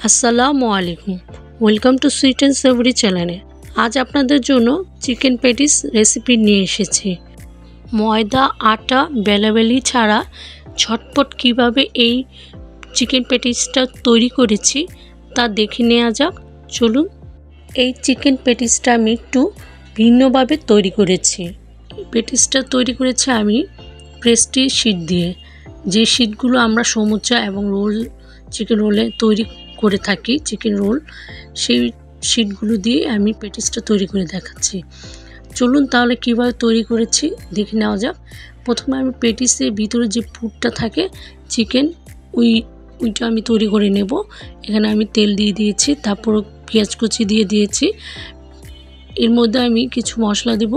আসসালামু আলাইকুম, welcome to sweet and savoury চ্যানেলে। আজ আপনাদের জন্য চিকেন প্যাটিস রেসিপি নিয়ে এসেছি। ময়দা, আটা, বেলাবেলি ছাড়া ঝটপট কিভাবে এই চিকেন প্যাটিসটা তৈরি করেছি তা দেখে নেওয়া যাক। চলুন। এই চিকেন প্যাটিসটা আমি একটু ভিন্নভাবে তৈরি করেছি। প্যাটিসটা তৈরি করেছি আমি প্রেস্টি শিট দিয়ে, যে শিটগুলো আমরা সমুচা এবং চিকেন রোলে তৈরি করে থাকি, চিকেন রোল, সেই শিটগুলো দিয়ে আমি প্যাটিসটা তৈরি করে দেখাচ্ছি। চলুন তাহলে কিভাবে তৈরি করেছি দেখে নেওয়া যাক। প্রথমে আমি প্যাটিসের ভিতরে যে পুরটা থাকে চিকেন, ওইটা আমি তৈরি করে নেব। এখানে আমি তেল দিয়ে দিয়েছি, তারপর পেঁয়াজ কুচি দিয়ে দিয়েছি। এর মধ্যে আমি কিছু মশলা দেব।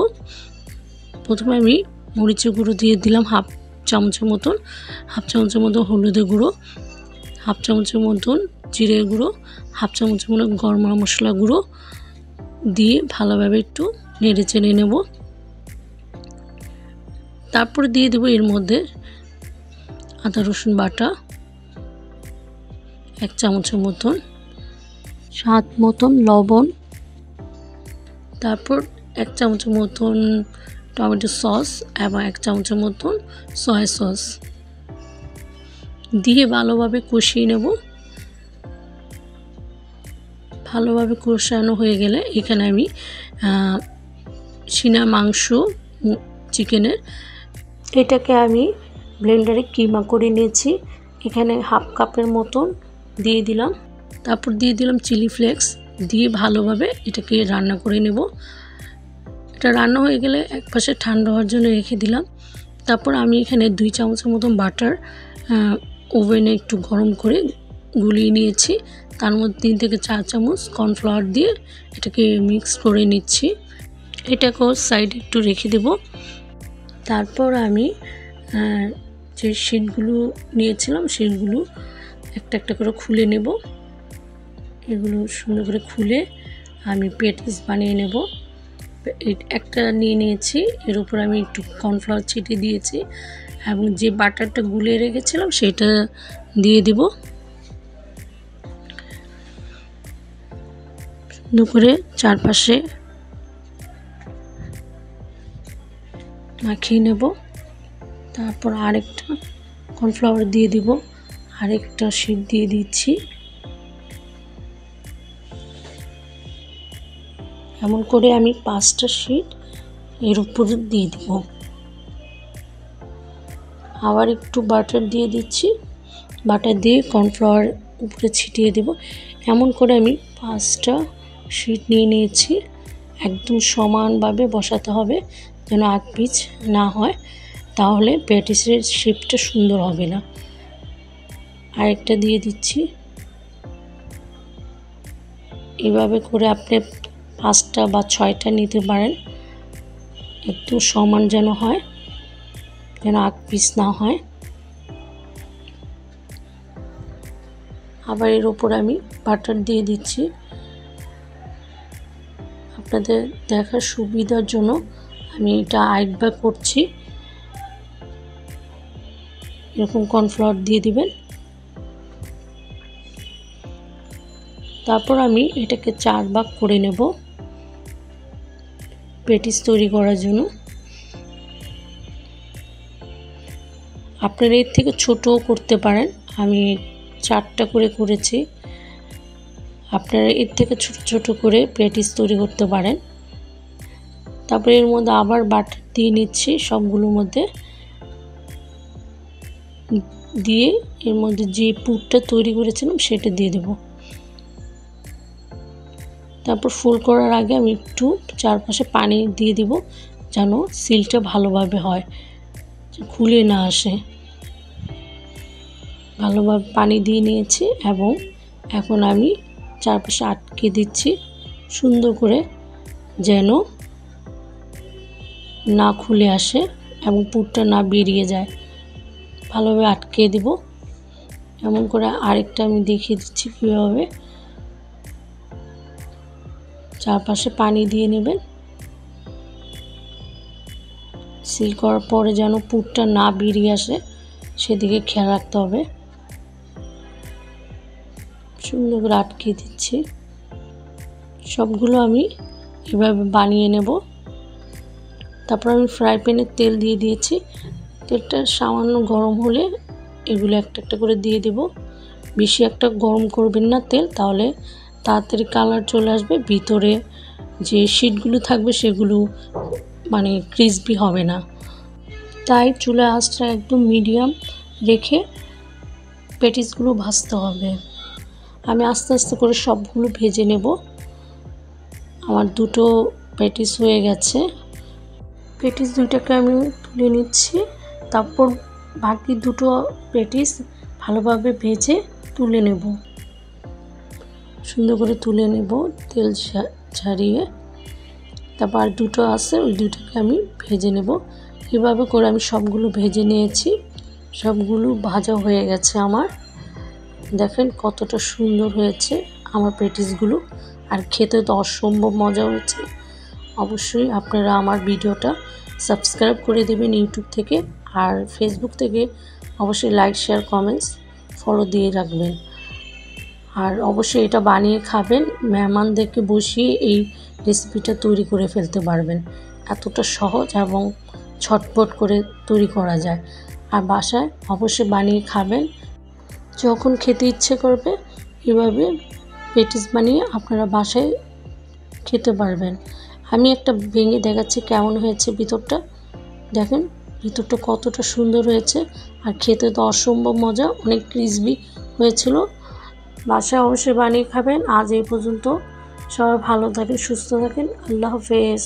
প্রথমে আমি মরিচের গুঁড়ো দিয়ে দিলাম হাফ চামচের মতন হলুদের গুঁড়ো, হাফ চামচের মতন জিরের গুঁড়ো, হাফ চামচের মতন গরম মশলা গুঁড়ো দিয়ে ভালোভাবে একটু নেড়ে চেড়ে নেব। তারপরে দিয়ে দেবো এর মধ্যে আদা রসুন বাটা 1 চামচের মতন, স্বাদ মতন লবণ, তারপর 1 চামচের মতন টমেটো সস এবং 1 চামচের মতন সয়া সস দিয়ে ভালোভাবে কষিয়ে নেব। ভালোভাবে কষানো হয়ে গেলে এখানে আমি সিনা মাংস চিকেনের, এটাকে আমি ব্লেন্ডারে কিমা করে নিয়েছি। এখানে হাফ কাপের মতন দিয়ে দিলাম। তারপর দিয়ে দিলাম চিলি ফ্লেক্স দিয়ে ভালোভাবে এটাকে রান্না করে নেব। এটা রান্না হয়ে গেলে একপাশে ঠান্ডা হওয়ার জন্য রেখে দিলাম। তারপর আমি এখানে 2 চামচের মতন বাটার ওভেনে একটু গরম করে গুলিয়ে নিয়েছি। তার মধ্যে 3 থেকে 4 চামচ কর্নফ্লাওয়ার দিয়ে এটাকে মিক্স করে নিচ্ছি। এটাকেও সাইডে একটু রেখে দেব। তারপর আমি যে শিটগুলো নিয়েছিলাম সেগুলো একটা একটা করে খুলে নেব। এগুলো সুন্দর করে খুলে আমি প্যাটিস বানিয়ে নেব। একটা নিয়ে নিয়েছি, এর উপর আমি একটু কর্নফ্লাওয়ার ছিটিয়ে দিয়েছি এবং যে বাটারটা গুলিয়ে রেখেছিলাম সেটা দিয়ে দিব। সুন্দর করে চারপাশে মাখিয়ে নেব। তারপর আরেকটা কর্নফ্লাওয়ার দিয়ে দিব, আরেকটা শিট দিয়ে দিচ্ছি। এমন করে আমি 5টা শিট এর উপরে দিয়ে দিব। আবার একটু বাটার দিয়ে দিচ্ছি, বাটার দিয়ে কর্নফ্লাওয়ার উপরে ছিটিয়ে দেব। এমন করে আমি 5টা শিট নিয়ে নিয়েছি। একদম সমানভাবে বসাতে হবে যেন আগ পিচ না হয়, তাহলে প্যাটিসের শেপটা সুন্দর হবে না। আরেকটা দিয়ে দিচ্ছি। এভাবে করে আপনি 5টা বা 6টা নিতে পারেন, একটু সমান যেন হয়, যেন আগ পিচ না হয়। আবার এর উপর আমি বাটার দিয়ে দিচ্ছি। আপনাদের দেখার সুবিধার জন্য আমি এটা আরেকবার করছি। এরকম কর্নফ্লাওয়ার দিয়ে দিবেন। তারপর আমি এটাকে 4 ভাগ করে নেব প্যাটিস তৈরি করার জন্য। আপনারা এর থেকে ছোটও করতে পারেন, আমি 4টা করে করেছি। আপনারা এর থেকে ছোট ছোট করে প্যাটিস তৈরি করতে পারেন। তারপরে এর মধ্যে আবার বাটার দিয়ে নিচ্ছি সবগুলোর মধ্যে, দিয়ে এর মধ্যে যে পুরটা তৈরি করেছিলাম সেটা দিয়ে দেব। তারপর ফুল করার আগে আমি একটু চারপাশে পানি দিয়ে দিব যেন সিলটা ভালোভাবে হয়, খুলে না আসে। ভালোভাবে পানি দিয়ে নিয়েছি এবং এখন আমি চারপাশে আটকে দিচ্ছি সুন্দর করে, যেন না খুলে আসে এবং পুরটা না বেরিয়ে যায়। ভালোভাবে আটকে দেব। এমন করে আরেকটা আমি দেখিয়ে দিচ্ছি কীভাবে। চারপাশে পানি দিয়ে নেবেন। সিল করার পরে যেন পুরটা না বেরিয়ে আসে সেদিকে খেয়াল রাখতে হবে। সুন্দর করে আটকে দিচ্ছি। সবগুলো আমি এভাবে বানিয়ে নেব। তারপর আমি ফ্রাই প্যানে তেল দিয়ে দিয়েছি। তেলটা সামান্য গরম হলে এগুলো একটা একটা করে দিয়ে দেব। বেশি একটা গরম করবেন না তেল, তাহলে তাড়াতাড়ি কালার চলে আসবে, ভিতরে যে শীটগুলো থাকবে সেগুলো মানে ক্রিসপি হবে না। তাই চুলা আঁচটা একদম মিডিয়াম রেখে প্যাটিসগুলো ভাজতে হবে। আমি আস্তে আস্তে করে সবগুলো ভেজে নেব। আমার দুটো প্যাটিস হয়ে গেছে। প্যাটিস দুইটাকে আমি তুলে নিচ্ছি। তারপর বাকি দুটো প্যাটিস ভালোভাবে ভেজে তুলে নেব। সুন্দর করে তুলে নেব তেল ছাড়িয়ে। তারপর আর দুটো আছে, ওই দুটোকে আমি ভেজে নেব। এভাবে করে আমি সবগুলো ভেজে নিয়েছি। সবগুলো ভাজা হয়ে গেছে আমার। দেখেন কতটা সুন্দর হয়েছে আমার প্যাটিসগুলো, আর খেতে তো অসম্ভব মজা হয়েছে। অবশ্যই আপনারা আমার ভিডিওটা সাবস্ক্রাইব করে দেবেন ইউটিউব থেকে, আর ফেসবুক থেকে অবশ্যই লাইক, শেয়ার, কমেন্টস, ফলো দিয়ে রাখবেন। আর অবশ্যই এটা বানিয়ে খাবেন। মেহমানদেরকে বসিয়ে এই রেসিপিটা তৈরি করে ফেলতে পারবেন। এতটা সহজ এবং ছটপট করে তৈরি করা যায়। আর বাসায় অবশ্যই বানিয়ে খাবেন। যখন খেতে ইচ্ছে করবে এভাবে প্যাটিস বানিয়ে আপনারা বাসায় খেতে পারবেন। আমি একটা ভেঙে দেখাচ্ছি কেমন হয়েছে ভিতরটা। দেখেন ভিতরটা কতটা সুন্দর হয়েছে, আর খেতে তো অসম্ভব মজা, অনেক ক্রিসপি হয়েছিল। বাসায় অবশ্যই বানিয়ে খাবেন। আজ এই পর্যন্ত। সবাই ভালো থাকেন, সুস্থ থাকেন। আল্লাহ হাফেজ।